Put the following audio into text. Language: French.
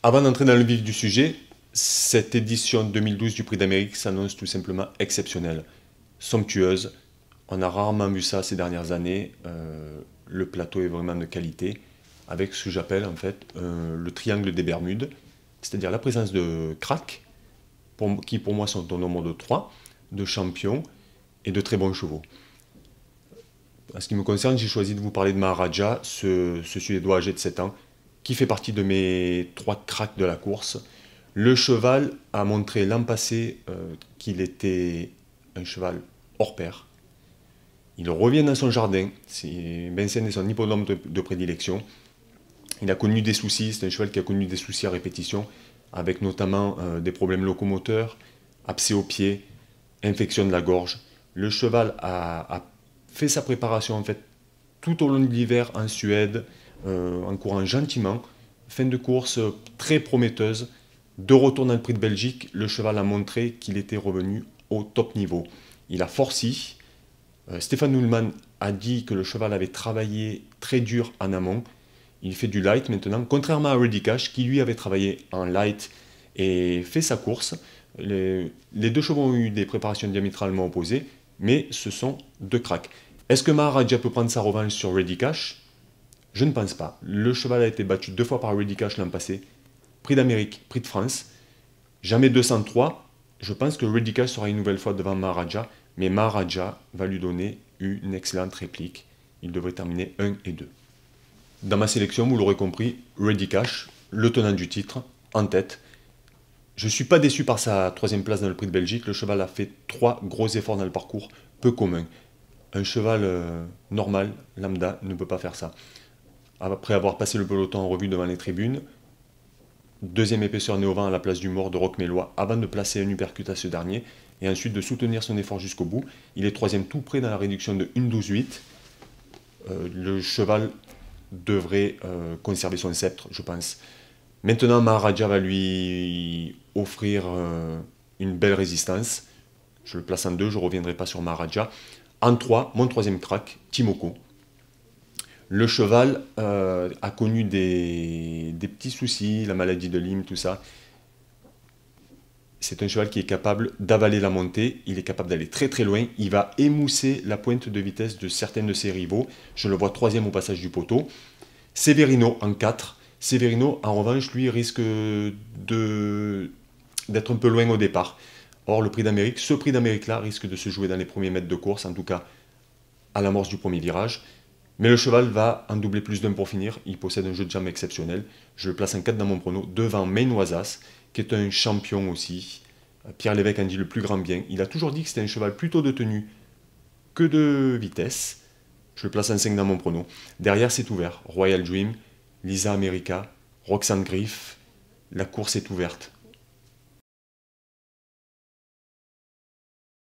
Avant d'entrer dans le vif du sujet, cette édition 2012 du Prix d'Amérique s'annonce tout simplement exceptionnelle, somptueuse. On a rarement vu ça ces dernières années. Le plateau est vraiment de qualité, avec ce que j'appelle en fait le triangle des Bermudes, c'est-à-dire la présence de cracks, qui pour moi sont au nombre de 3, de champions et de très bons chevaux. En ce qui me concerne, j'ai choisi de vous parler de Maharaja, ce Suédois âgé de 7 ans, qui fait partie de mes 3 cracks de la course. Le cheval a montré l'an passé qu'il était un cheval hors pair. Il revient dans son jardin, Vincennes est son hippodrome de prédilection. Il a connu des soucis, c'est un cheval qui a connu des soucis à répétition, avec notamment des problèmes locomoteurs, abcès au pied, infection de la gorge. Le cheval a fait sa préparation en fait tout au long de l'hiver en Suède, en courant gentiment. Fin de course très prometteuse. De retour dans le Prix de Belgique, le cheval a montré qu'il était revenu au top niveau. Il a forci. Stéphane Ullmann a dit que le cheval avait travaillé très dur en amont. Il fait du light maintenant, contrairement à Ready Cash qui lui avait travaillé en light et fait sa course. Les deux chevaux ont eu des préparations diamétralement opposées, mais ce sont 2 cracks. Est-ce que Maharaja peut prendre sa revanche sur Ready Cash? Je ne pense pas. Le cheval a été battu 2 fois par Ready Cash l'an passé. Prix d'Amérique, Prix de France. Jamais 203. Je pense que Ready Cash sera une nouvelle fois devant Maharaja, mais Maharaja va lui donner une excellente réplique. Il devrait terminer 1 et 2. Dans ma sélection, vous l'aurez compris, Ready Cash, le tenant du titre, en tête. Je ne suis pas déçu par sa 3e place dans le Prix de Belgique. Le cheval a fait 3 gros efforts dans le parcours, peu commun. Un cheval normal, lambda, ne peut pas faire ça. Après avoir passé le peloton en revue devant les tribunes, 2e épaisseur néo-vent à la place du mort de Roch Mélois avant de placer un uppercut à ce dernier et ensuite de soutenir son effort jusqu'au bout. Il est 3e tout près dans la réduction de 1,12,8. Le cheval devrait conserver son sceptre, je pense. Maintenant, Maharaja va lui offrir une belle résistance. Je le place en 2, je ne reviendrai pas sur Maharaja. En 3, mon 3e crack, Timoko. Le cheval a connu des petits soucis, la maladie de Lyme, tout ça. C'est un cheval qui est capable d'avaler la montée, il est capable d'aller très très loin, il va émousser la pointe de vitesse de certains de ses rivaux. Je le vois 3e au passage du poteau. Severino en 4. Severino, en revanche, lui, risque d'être un peu loin au départ. Or, le Prix d'Amérique, ce Prix d'Amérique-là risque de se jouer dans les premiers mètres de course, en tout cas à l'amorce du premier virage. Mais le cheval va en doubler plus d'un pour finir. Il possède un jeu de jambes exceptionnel. Je le place en 4 dans mon prono, devant Mainoisas, qui est un champion aussi. Pierre Lévesque en dit le plus grand bien. Il a toujours dit que c'était un cheval plutôt de tenue que de vitesse. Je le place en 5 dans mon prono. Derrière, c'est ouvert. Royal Dream, Lisa America, Roxanne Griff. La course est ouverte.